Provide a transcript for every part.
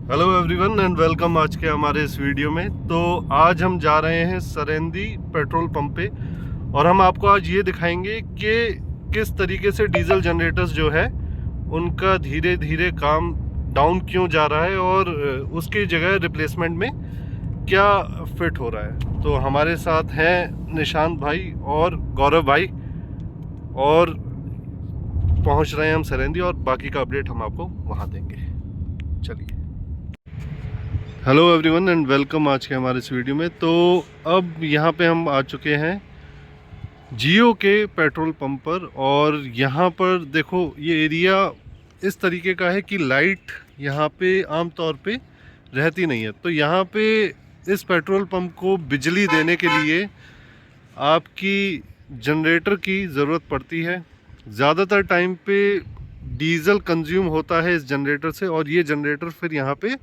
Hello everyone and welcome आज के हमारे इस वीडियो में। तो आज हम जा रहे हैं सरेंदी पेट्रोल पंप पे और हम आपको आज ये दिखाएंगे कि किस तरीके से डीजल जनरेटर्स जो है उनका धीरे धीरे काम डाउन क्यों जा रहा है और उसकी जगह रिप्लेसमेंट में क्या फिट हो रहा है। तो हमारे साथ हैं निशांत भाई और गौरव भाई और पहुंच रहे हैं हम सरेंदी और बाकी का अपडेट हम आपको वहां देंगे। चलिए। हेलो एवरीवन एंड वेलकम आज के हमारे इस वीडियो में। तो अब यहाँ पे हम आ चुके हैं जियो के पेट्रोल पंप पर और यहाँ पर देखो ये एरिया इस तरीके का है कि लाइट यहाँ पे आम तौर पे रहती नहीं है। तो यहाँ पे इस पेट्रोल पंप को बिजली देने के लिए आपकी जनरेटर की ज़रूरत पड़ती है। ज़्यादातर टाइम पे डीज़ल कंज्यूम होता है इस जनरेटर से और ये जनरेटर फिर यहाँ पे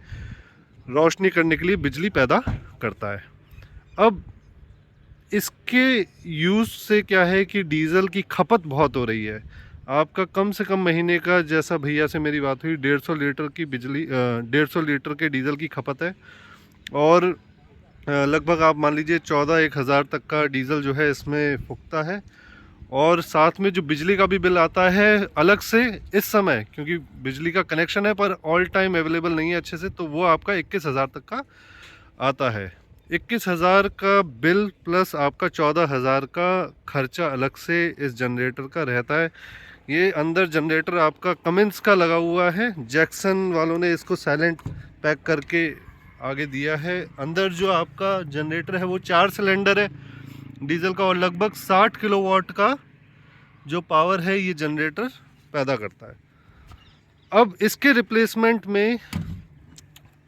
रोशनी करने के लिए बिजली पैदा करता है। अब इसके यूज़ से क्या है कि डीज़ल की खपत बहुत हो रही है। आपका कम से कम महीने का, जैसा भैया से मेरी बात हुई, 150 लीटर की बिजली 150 लीटर के डीज़ल की खपत है और लगभग आप मान लीजिए 14-1 हज़ार तक का डीज़ल जो है इसमें फूकता है। और साथ में जो बिजली का भी बिल आता है अलग से इस समय, क्योंकि बिजली का कनेक्शन है पर ऑल टाइम अवेलेबल नहीं है अच्छे से, तो वो आपका 21 हज़ार तक का आता है। 21 हज़ार का बिल प्लस आपका 14 हज़ार का खर्चा अलग से इस जनरेटर का रहता है। ये अंदर जनरेटर आपका कमिंस का लगा हुआ है, जैक्सन वालों ने इसको साइलेंट पैक करके आगे दिया है। अंदर जो आपका जनरेटर है वो 4 सिलेंडर है डीजल का और लगभग 60 किलोवाट का जो पावर है ये जनरेटर पैदा करता है। अब इसके रिप्लेसमेंट में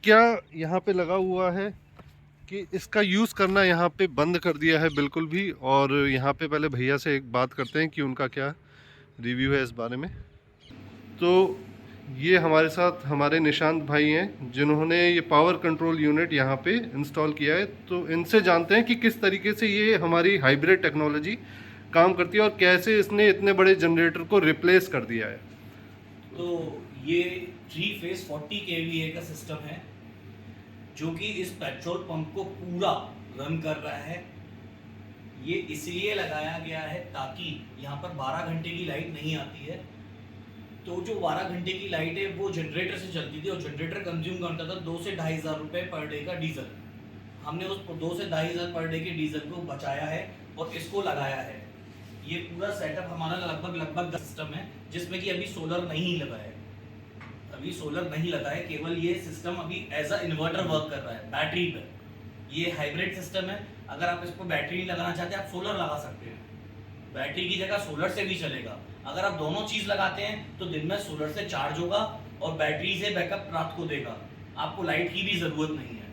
क्या यहाँ पे लगा हुआ है कि इसका यूज़ करना यहाँ पे बंद कर दिया है बिल्कुल भी। और यहाँ पे पहले भैया से एक बात करते हैं कि उनका क्या रिव्यू है इस बारे में। तो ये हमारे साथ हमारे निशांत भाई हैं जिन्होंने ये पावर कंट्रोल यूनिट यहाँ पे इंस्टॉल किया है। तो इनसे जानते हैं कि किस तरीके से ये हमारी हाइब्रिड टेक्नोलॉजी काम करती है और कैसे इसने इतने बड़े जनरेटर को रिप्लेस कर दिया है। तो ये 3 फेज 40 kVA का सिस्टम है जो कि इस पेट्रोल पंप को पूरा रन कर रहा है। ये इसलिए लगाया गया है ताकि यहाँ पर 12 घंटे की लाइट नहीं आती है। तो जो 12 घंटे की लाइट है वो जनरेटर से चलती थी और जनरेटर कंज्यूम करता था 2 से 2,500 रुपये पर डे का डीजल। हमने उस 2 से 2,500 पर डे के डीजल को बचाया है और इसको लगाया है। ये पूरा सेटअप हमारा लगभग सिस्टम है जिसमें कि अभी सोलर नहीं लगा है। अभी सोलर नहीं लगा है, केवल ये सिस्टम अभी एज अ इन्वर्टर वर्क कर रहा है बैटरी पे। ये हाइब्रिड सिस्टम है। अगर आप इसको बैटरी नहीं लगाना चाहते आप सोलर लगा सकते हैं, बैटरी की जगह सोलर से भी चलेगा। अगर आप दोनों चीज लगाते हैं तो दिन में सोलर से चार्ज होगा और बैटरी से बैकअप रात को देगा। आपको लाइट की भी जरूरत नहीं है।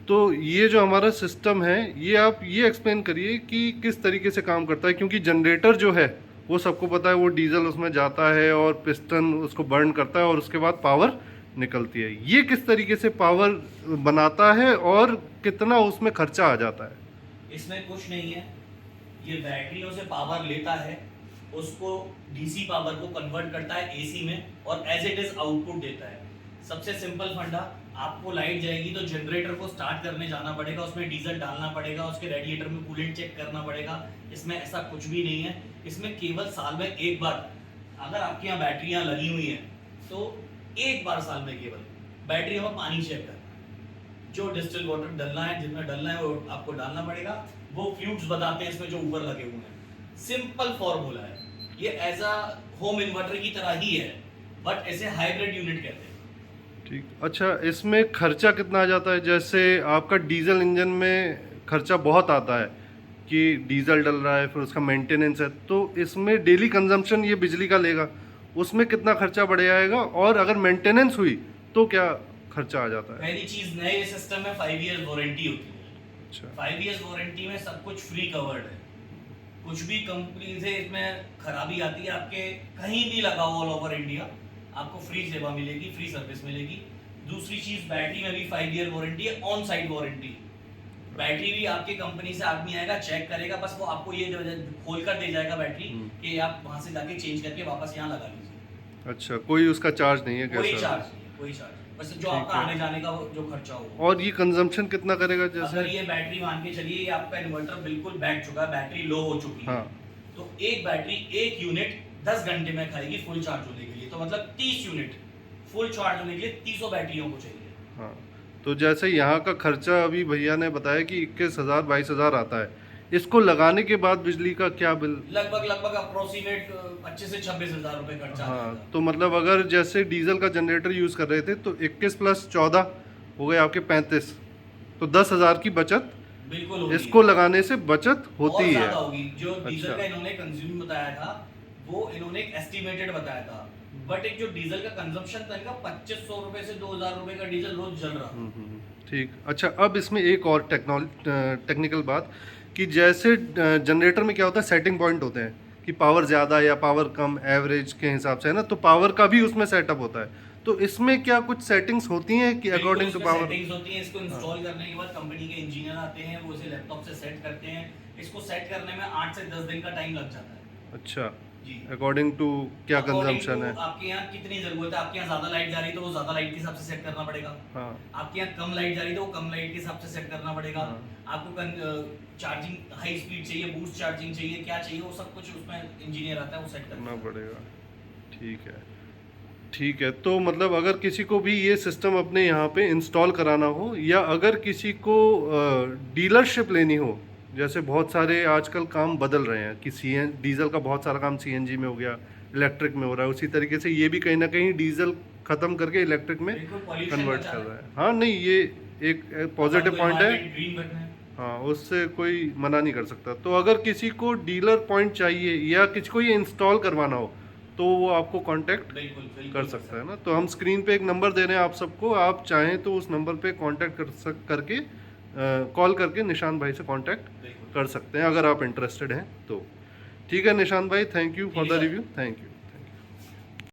तो ये जो हमारा सिस्टम है ये आप ये एक्सप्लेन करिए कि किस तरीके से काम करता है, क्योंकि जनरेटर जो है वो सबको पता है, वो डीजल उसमें जाता है और पिस्टन उसको बर्न करता है और उसके बाद पावर निकलती है। ये किस तरीके से पावर बनाता है और कितना उसमें खर्चा आ जाता है? इसमें कुछ नहीं है, ये बैटरियों से पावर लेता है, उसको डीसी पावर को कन्वर्ट करता है एसी में और एज इट इज आउटपुट देता है। सबसे सिंपल फंडा, आपको लाइट जाएगी तो जनरेटर को स्टार्ट करने जाना पड़ेगा, उसमें डीजल डालना पड़ेगा, उसके रेडिएटर में कूलेंट चेक करना पड़ेगा। इसमें ऐसा कुछ भी नहीं है। इसमें केवल साल में एक बार, अगर आपके यहाँ बैटरियाँ लगी हुई हैं तो एक बार साल में केवल बैटरियों में पानी चेक करना है। जो डिस्टिल वाटर डलना है, जितना डलना है वो आपको डालना पड़ेगा। वो फ्यूट्स बताते हैं इसमें जो ऊपर लगे हुए हैं। सिंपल फॉर्मूला है। ये एज अ होम इन्वर्टर की तरह ही है, बट ऐसे हाइब्रिड यूनिट कहते हैं। ठीक, अच्छा इसमें खर्चा कितना आ जाता है? जैसे आपका डीजल इंजन में खर्चा बहुत आता है कि डीजल डल रहा है, फिर उसका मेंटेनेंस है, तो इसमें डेली कंजम्पशन ये बिजली का लेगा, उसमें कितना खर्चा बढ़ जाएगा? और अगर मेंटेनेंस हुई तो क्या खर्चा आ जाता है? पहली चीज, नए सिस्टम में 5 ईयर वारंटी होती है। अच्छा, 5 ईयर्स वारंटी में सब कुछ फ्री कवर्ड है। कुछ भी कंपनी से इसमें खराबी आती है, आपके कहीं भी लगाओ ऑल ओवर इंडिया, आपको फ्री सेवा मिलेगी, फ्री सर्विस मिलेगी। दूसरी चीज, बैटरी में भी 5 ईयर वारंटी है, ऑन साइट वारंटी। बैटरी भी आपकी कंपनी से आदमी आएगा, चेक करेगा, बस वो आपको ये खोल कर दे जाएगा बैटरी कि आप वहां से जाके चेंज करके वापस यहाँ लगा लीजिए। अच्छा, कोई उसका चार्ज नहीं है? कोई कैसा? चार्ज नहीं। कोई चार्ज, बस जो ठीक आपका है। आने जाने का जो खर्चा हो। और ये कंजम्पशन कितना करेगा जैसे? अगर ये बैटरी मान के चलिए, ये आपका इन्वर्टर बिल्कुल बैठ चुका है, बैटरी लो हो चुकी है, हाँ तो एक बैटरी एक यूनिट 10 घंटे में खाएगी फुल चार्ज होने के लिए, तो मतलब 30 यूनिट फुल चार्ज होने के लिए 300 बैटरियों को चाहिए। हाँ। तो जैसे यहाँ का खर्चा अभी भैया ने बताया कि 21,000 22,000 आता है, इसको लगाने के बाद बिजली का क्या बिल? लगभग अप्रोक्सीमेट 25 से 26,000 रुपए खर्चा आ हाँ, जाएगा। तो मतलब अगर जैसे डीजल का जनरेटर यूज़ कर रहे थे तो 21 प्लस 14 हो गए आपके 35, तो 10,000 की बचत बिल्कुल होगी। इसको लगाने से बचत होती और है। ज्यादा होगी। जो डीजल अच्छा। का इन्होंने कंज्यूम बताया था, वो इन्होंने एक एस्टिमेटेड बताया था, बट एक जो डीजल का कंजम्पशन था इनका 2500 रुपए से 2000 रुपए का डीजल रोज जल रहा था। ठीक। अच्छा, अब इसमें एक और टेक्निकल बात कि जैसे जनरेटर में क्या होता है, सेटिंग पॉइंट होते हैं कि पावर ज़्यादा या पावर कम एवरेज के हिसाब से, है ना, तो पावर का भी उसमें सेटअप होता है। तो इसमें क्या कुछ सेटिंग्स होती हैं कि अकॉर्डिंग टू पावर? सेटिंग्स होती हैं, इसको इंस्टॉल करने के बाद कंपनी के इंजीनियर आते हैं, वो इसे लैपटॉप से सेट करते हैं। इसको सेट करने में 8 से 10 दिन का टाइम लग जाता है। अच्छा, जी। अकॉर्डिंग टू क्या According कंजम्पशन to है? आपके यहाँ कितनी जरूरत है, आपके यहाँ ज्यादा लाइट जा रही है तो वो ज्यादा लाइट के हिसाब से सेट करना पड़ेगा। हाँ आपके यहाँ कम लाइट जा रही है तो वो कम लाइट के हिसाब से सेट करना पड़ेगा। हाँ। आपको चार्जिंग हाई स्पीड चाहिए, बूस्ट चार्जिंग चाहिए, क्या चाहिए, वो सब कुछ उसमें इंजीनियर आता है, वो सेट करना करना पड़ेगा। ठीक है, ठीक है। तो मतलब अगर किसी को भी ये सिस्टम अपने यहाँ पे इंस्टॉल कराना हो, या अगर किसी को डीलरशिप लेनी हो, जैसे बहुत सारे आजकल काम बदल रहे हैं कि डीजल का बहुत सारा काम सीएनजी में हो गया, इलेक्ट्रिक में हो रहा है, उसी तरीके से ये भी कहीं ना कहीं डीजल ख़त्म करके इलेक्ट्रिक में बिल्कुल pollution कन्वर्ट बचा कर रहा रहा है। हाँ, नहीं, ये एक पॉजिटिव पॉइंट है। ग्रीन रखना है। हाँ, उससे कोई मना नहीं कर सकता। तो अगर किसी को डीलर पॉइंट चाहिए या किसी को ये इंस्टॉल करवाना हो, तो वो आपको कांटेक्ट बिल्कुल कर सकता है ना। तो हम स्क्रीन पे एक नंबर दे रहे हैं आप सबको, आप चाहें तो उस नंबर पे कांटेक्ट करके कॉल करके निशांत भाई से कांटेक्ट बिल्कुल। कर सकते हैं अगर आप इंटरेस्टेड हैं तो। ठीक है निशांत भाई, थैंक यू फॉर ठीक है the sir. Review, thank you.